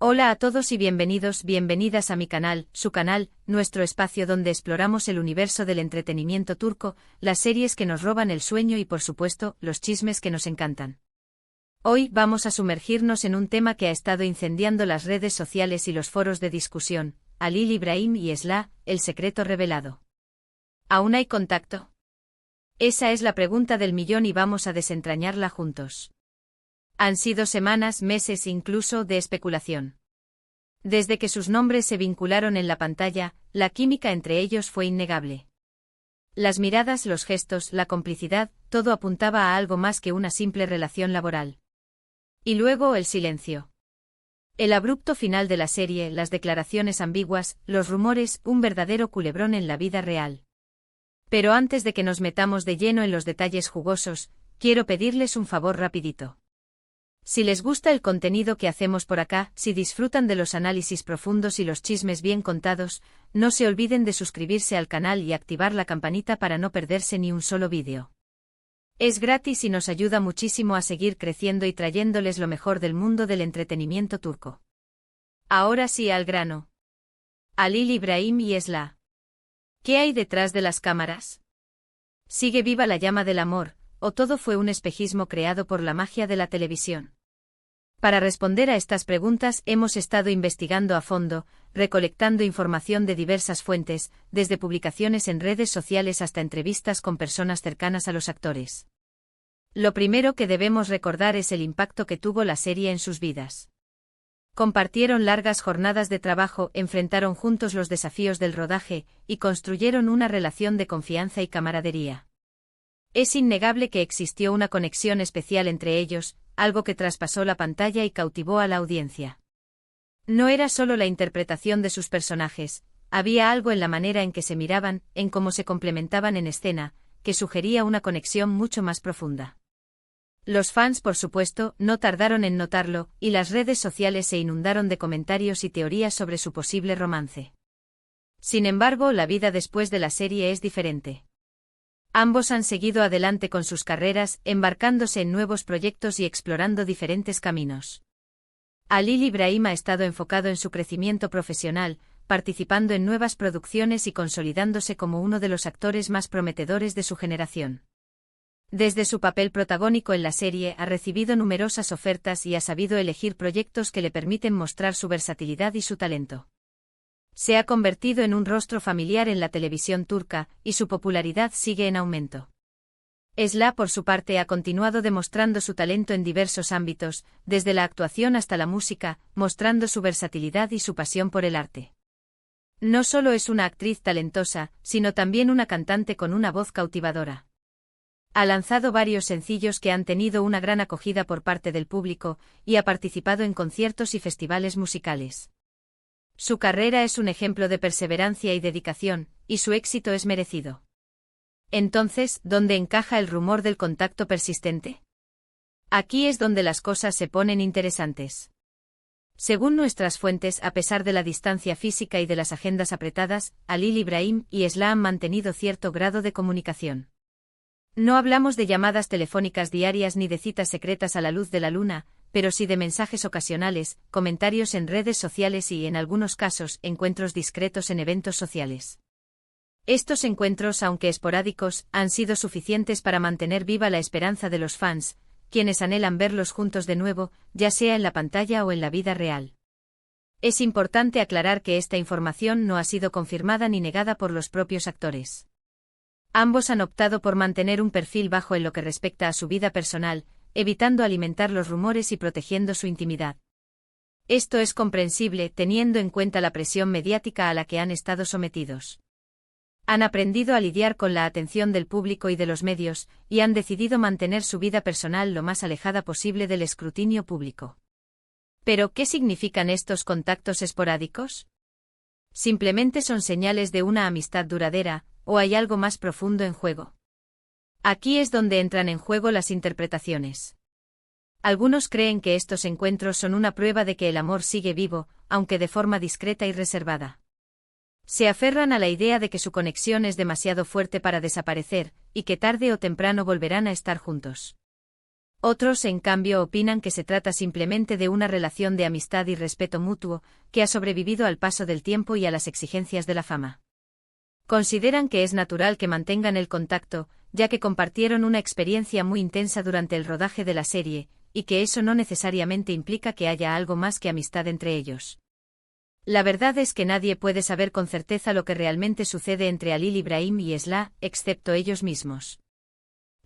Hola a todos y bienvenidas a mi canal, su canal, nuestro espacio donde exploramos el universo del entretenimiento turco, las series que nos roban el sueño y por supuesto, los chismes que nos encantan. Hoy vamos a sumergirnos en un tema que ha estado incendiando las redes sociales y los foros de discusión, Halil İbrahim y Esra, el secreto revelado. ¿Aún hay contacto? Esa es la pregunta del millón y vamos a desentrañarla juntos. Han sido semanas, meses incluso de especulación. Desde que sus nombres se vincularon en la pantalla, la química entre ellos fue innegable. Las miradas, los gestos, la complicidad, todo apuntaba a algo más que una simple relación laboral. Y luego el silencio. El abrupto final de la serie, las declaraciones ambiguas, los rumores, un verdadero culebrón en la vida real. Pero antes de que nos metamos de lleno en los detalles jugosos, quiero pedirles un favor rapidito. Si les gusta el contenido que hacemos por acá, si disfrutan de los análisis profundos y los chismes bien contados, no se olviden de suscribirse al canal y activar la campanita para no perderse ni un solo vídeo. Es gratis y nos ayuda muchísimo a seguir creciendo y trayéndoles lo mejor del mundo del entretenimiento turco. Ahora sí al grano. Halil İbrahim y Esra. ¿Qué hay detrás de las cámaras? ¿Sigue viva la llama del amor, o todo fue un espejismo creado por la magia de la televisión? Para responder a estas preguntas hemos estado investigando a fondo, recolectando información de diversas fuentes, desde publicaciones en redes sociales hasta entrevistas con personas cercanas a los actores. Lo primero que debemos recordar es el impacto que tuvo la serie en sus vidas. Compartieron largas jornadas de trabajo, enfrentaron juntos los desafíos del rodaje, y construyeron una relación de confianza y camaradería. Es innegable que existió una conexión especial entre ellos, algo que traspasó la pantalla y cautivó a la audiencia. No era solo la interpretación de sus personajes, había algo en la manera en que se miraban, en cómo se complementaban en escena, que sugería una conexión mucho más profunda. Los fans, por supuesto, no tardaron en notarlo, y las redes sociales se inundaron de comentarios y teorías sobre su posible romance. Sin embargo, la vida después de la serie es diferente. Ambos han seguido adelante con sus carreras, embarcándose en nuevos proyectos y explorando diferentes caminos. Halil İbrahim ha estado enfocado en su crecimiento profesional, participando en nuevas producciones y consolidándose como uno de los actores más prometedores de su generación. Desde su papel protagónico en la serie ha recibido numerosas ofertas y ha sabido elegir proyectos que le permiten mostrar su versatilidad y su talento. Se ha convertido en un rostro familiar en la televisión turca, y su popularidad sigue en aumento. Esra, por su parte, ha continuado demostrando su talento en diversos ámbitos, desde la actuación hasta la música, mostrando su versatilidad y su pasión por el arte. No solo es una actriz talentosa, sino también una cantante con una voz cautivadora. Ha lanzado varios sencillos que han tenido una gran acogida por parte del público, y ha participado en conciertos y festivales musicales. Su carrera es un ejemplo de perseverancia y dedicación, y su éxito es merecido. Entonces, ¿dónde encaja el rumor del contacto persistente? Aquí es donde las cosas se ponen interesantes. Según nuestras fuentes, a pesar de la distancia física y de las agendas apretadas, Halil İbrahim y Esra han mantenido cierto grado de comunicación. No hablamos de llamadas telefónicas diarias ni de citas secretas a la luz de la luna, pero sí de mensajes ocasionales, comentarios en redes sociales y, en algunos casos, encuentros discretos en eventos sociales. Estos encuentros, aunque esporádicos, han sido suficientes para mantener viva la esperanza de los fans, quienes anhelan verlos juntos de nuevo, ya sea en la pantalla o en la vida real. Es importante aclarar que esta información no ha sido confirmada ni negada por los propios actores. Ambos han optado por mantener un perfil bajo en lo que respecta a su vida personal, evitando alimentar los rumores y protegiendo su intimidad. Esto es comprensible teniendo en cuenta la presión mediática a la que han estado sometidos. Han aprendido a lidiar con la atención del público y de los medios, y han decidido mantener su vida personal lo más alejada posible del escrutinio público. ¿Pero qué significan estos contactos esporádicos? ¿Simplemente son señales de una amistad duradera, o hay algo más profundo en juego? Aquí es donde entran en juego las interpretaciones. Algunos creen que estos encuentros son una prueba de que el amor sigue vivo, aunque de forma discreta y reservada. Se aferran a la idea de que su conexión es demasiado fuerte para desaparecer, y que tarde o temprano volverán a estar juntos. Otros, en cambio, opinan que se trata simplemente de una relación de amistad y respeto mutuo, que ha sobrevivido al paso del tiempo y a las exigencias de la fama. Consideran que es natural que mantengan el contacto, ya que compartieron una experiencia muy intensa durante el rodaje de la serie, y que eso no necesariamente implica que haya algo más que amistad entre ellos. La verdad es que nadie puede saber con certeza lo que realmente sucede entre Halil Ibrahim y Esla, excepto ellos mismos.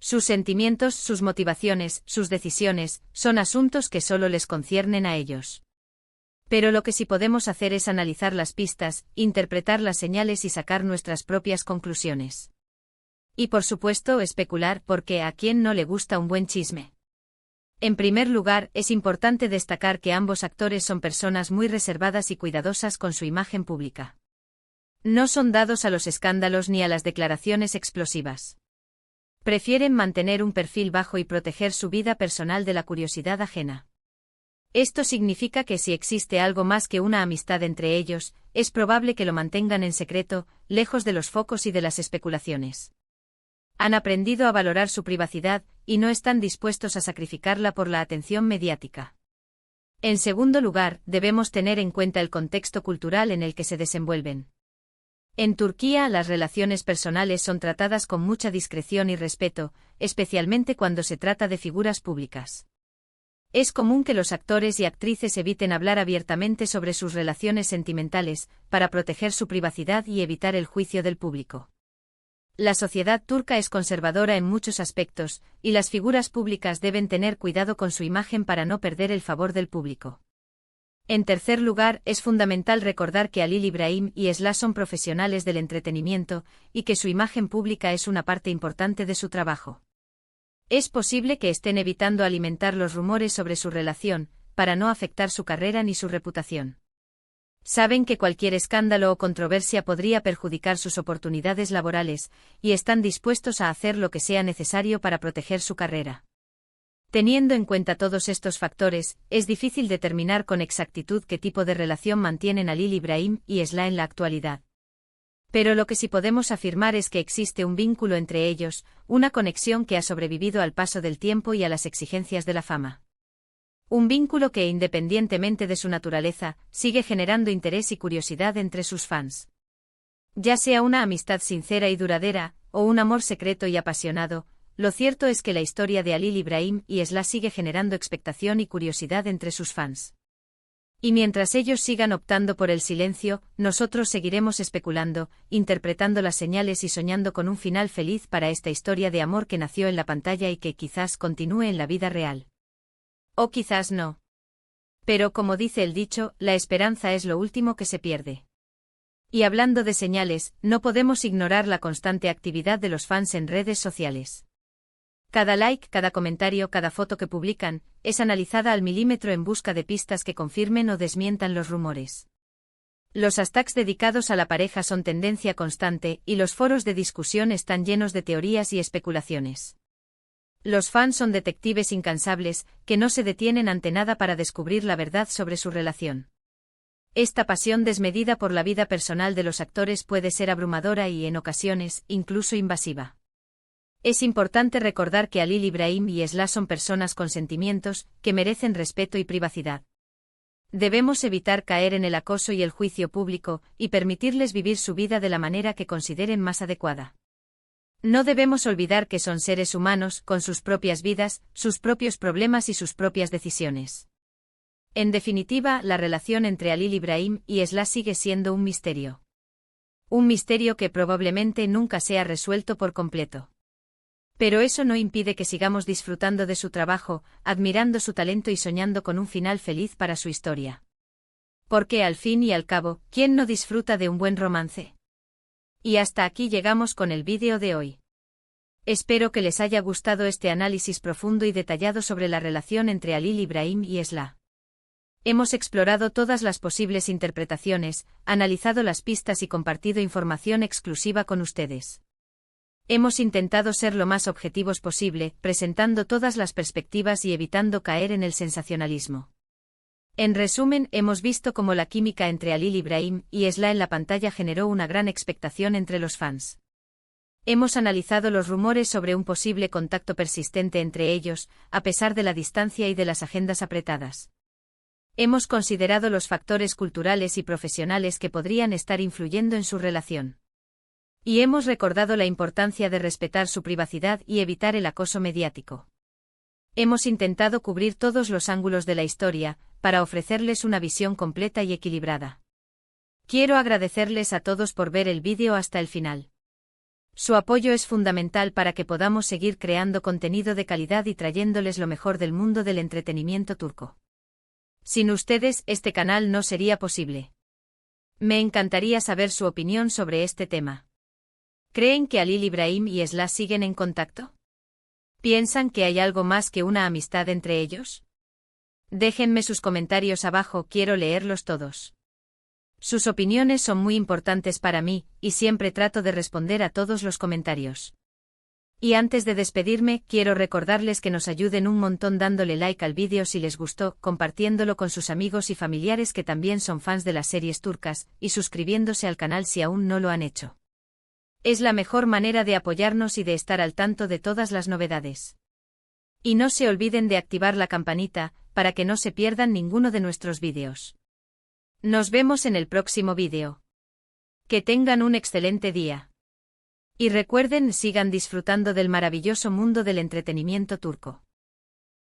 Sus sentimientos, sus motivaciones, sus decisiones, son asuntos que solo les conciernen a ellos. Pero lo que sí podemos hacer es analizar las pistas, interpretar las señales y sacar nuestras propias conclusiones. Y por supuesto especular, porque ¿a quién no le gusta un buen chisme? En primer lugar, es importante destacar que ambos actores son personas muy reservadas y cuidadosas con su imagen pública. No son dados a los escándalos ni a las declaraciones explosivas. Prefieren mantener un perfil bajo y proteger su vida personal de la curiosidad ajena. Esto significa que si existe algo más que una amistad entre ellos, es probable que lo mantengan en secreto, lejos de los focos y de las especulaciones. Han aprendido a valorar su privacidad, y no están dispuestos a sacrificarla por la atención mediática. En segundo lugar, debemos tener en cuenta el contexto cultural en el que se desenvuelven. En Turquía, las relaciones personales son tratadas con mucha discreción y respeto, especialmente cuando se trata de figuras públicas. Es común que los actores y actrices eviten hablar abiertamente sobre sus relaciones sentimentales, para proteger su privacidad y evitar el juicio del público. La sociedad turca es conservadora en muchos aspectos, y las figuras públicas deben tener cuidado con su imagen para no perder el favor del público. En tercer lugar, es fundamental recordar que Halil Ibrahim y Esla son profesionales del entretenimiento, y que su imagen pública es una parte importante de su trabajo. Es posible que estén evitando alimentar los rumores sobre su relación, para no afectar su carrera ni su reputación. Saben que cualquier escándalo o controversia podría perjudicar sus oportunidades laborales, y están dispuestos a hacer lo que sea necesario para proteger su carrera. Teniendo en cuenta todos estos factores, es difícil determinar con exactitud qué tipo de relación mantienen Halil Ibrahim y Esla en la actualidad. Pero lo que sí podemos afirmar es que existe un vínculo entre ellos, una conexión que ha sobrevivido al paso del tiempo y a las exigencias de la fama. Un vínculo que, independientemente de su naturaleza, sigue generando interés y curiosidad entre sus fans. Ya sea una amistad sincera y duradera, o un amor secreto y apasionado, lo cierto es que la historia de Halil Ibrahim y Esla sigue generando expectación y curiosidad entre sus fans. Y mientras ellos sigan optando por el silencio, nosotros seguiremos especulando, interpretando las señales y soñando con un final feliz para esta historia de amor que nació en la pantalla y que quizás continúe en la vida real. O quizás no. Pero como dice el dicho, la esperanza es lo último que se pierde. Y hablando de señales, no podemos ignorar la constante actividad de los fans en redes sociales. Cada like, cada comentario, cada foto que publican, es analizada al milímetro en busca de pistas que confirmen o desmientan los rumores. Los hashtags dedicados a la pareja son tendencia constante, y los foros de discusión están llenos de teorías y especulaciones. Los fans son detectives incansables, que no se detienen ante nada para descubrir la verdad sobre su relación. Esta pasión desmedida por la vida personal de los actores puede ser abrumadora y, en ocasiones, incluso invasiva. Es importante recordar que Halil Ibrahim y Esla son personas con sentimientos, que merecen respeto y privacidad. Debemos evitar caer en el acoso y el juicio público, y permitirles vivir su vida de la manera que consideren más adecuada. No debemos olvidar que son seres humanos, con sus propias vidas, sus propios problemas y sus propias decisiones. En definitiva, la relación entre Halil Ibrahim y Esla sigue siendo un misterio. Un misterio que probablemente nunca sea resuelto por completo. Pero eso no impide que sigamos disfrutando de su trabajo, admirando su talento y soñando con un final feliz para su historia. Porque al fin y al cabo, ¿quién no disfruta de un buen romance? Y hasta aquí llegamos con el vídeo de hoy. Espero que les haya gustado este análisis profundo y detallado sobre la relación entre Halil Ibrahim y Esla. Hemos explorado todas las posibles interpretaciones, analizado las pistas y compartido información exclusiva con ustedes. Hemos intentado ser lo más objetivos posible, presentando todas las perspectivas y evitando caer en el sensacionalismo. En resumen, hemos visto cómo la química entre Halil Ibrahim y Esla en la pantalla generó una gran expectación entre los fans. Hemos analizado los rumores sobre un posible contacto persistente entre ellos, a pesar de la distancia y de las agendas apretadas. Hemos considerado los factores culturales y profesionales que podrían estar influyendo en su relación. Y hemos recordado la importancia de respetar su privacidad y evitar el acoso mediático. Hemos intentado cubrir todos los ángulos de la historia, para ofrecerles una visión completa y equilibrada. Quiero agradecerles a todos por ver el vídeo hasta el final. Su apoyo es fundamental para que podamos seguir creando contenido de calidad y trayéndoles lo mejor del mundo del entretenimiento turco. Sin ustedes, este canal no sería posible. Me encantaría saber su opinión sobre este tema. ¿Creen que Halil İbrahim y Esra siguen en contacto? ¿Piensan que hay algo más que una amistad entre ellos? Déjenme sus comentarios abajo, quiero leerlos todos. Sus opiniones son muy importantes para mí, y siempre trato de responder a todos los comentarios. Y antes de despedirme, quiero recordarles que nos ayuden un montón dándole like al vídeo si les gustó, compartiéndolo con sus amigos y familiares que también son fans de las series turcas, y suscribiéndose al canal si aún no lo han hecho. Es la mejor manera de apoyarnos y de estar al tanto de todas las novedades. Y no se olviden de activar la campanita, para que no se pierdan ninguno de nuestros vídeos. Nos vemos en el próximo vídeo. Que tengan un excelente día. Y recuerden, sigan disfrutando del maravilloso mundo del entretenimiento turco.